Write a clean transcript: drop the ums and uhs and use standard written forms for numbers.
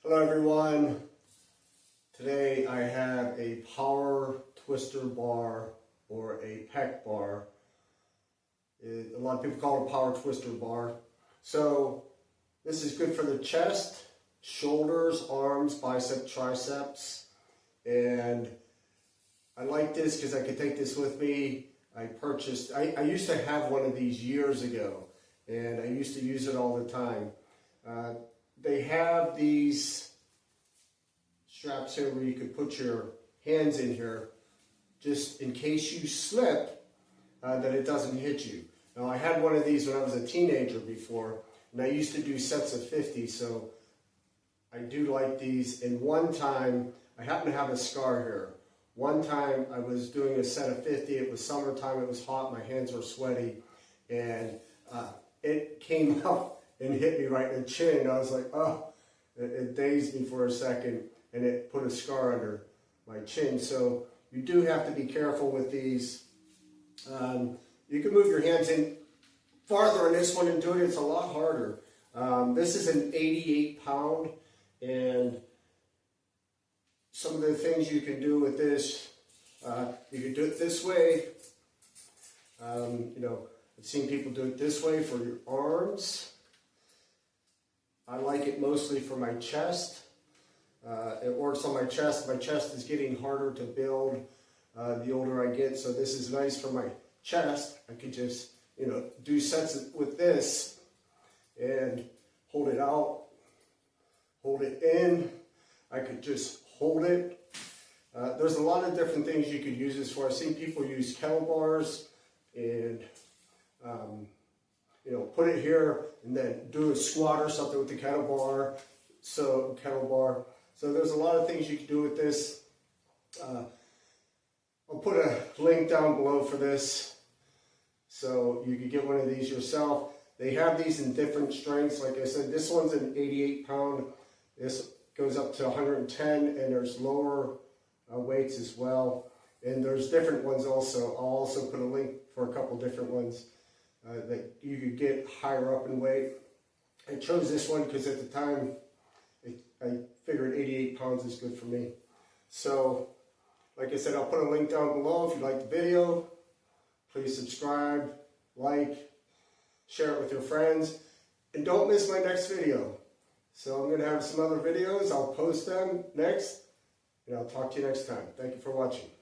Hello everyone. Today I have a power twister bar or a pec bar. A lot of people call it a power twister bar. So this is good for the chest, shoulders, arms, bicep, triceps. And I like this because I could take this with me. I used to have one of these years ago and I used to use it all the time. They have these straps here where you could put your hands in here just in case you slip, that it doesn't hit you. Now I had one of these when I was a teenager before, and I used to do sets of 50, so I do like these. And one time, I happen to have a scar here. One time I was doing a set of 50, it was summertime, it was hot, my hands were sweaty, and it came up and hit me right in the chin. I was like, oh, it dazed me for a second, and it put a scar under my chin. So you do have to be careful with these. You can move your hands in farther on this one and do it. It's a lot harder. This is an 88 pound, and some of the things you can do with this, you can do it this way. I've seen people do it this way for your arms. I like it mostly for my chest. It works on my chest. My chest is getting harder to build the older I get, so this is nice for my chest. I could just, do sets with this and hold it out, hold it in. I could just hold it. There's a lot of different things you could use this for. I've seen people use kettle bars and put it here and then do a squat or something with the kettle bar. So there's a lot of things you can do with this. I'll put a link down below for this so you can get one of these yourself. They have these in different strengths. Like I said, this one's an 88 pound. This goes up to 110, and there's lower weights as well. And there's different ones also. I'll also put a link for a couple different ones that you could get higher up in weight. I chose this one because at the time I figured 88 pounds is good for me. So, like I said, I'll put a link down below. If you like the video, please subscribe, like, share it with your friends, and don't miss my next video. So I'm going to have some other videos. I'll post them next, and I'll talk to you next time. Thank you for watching.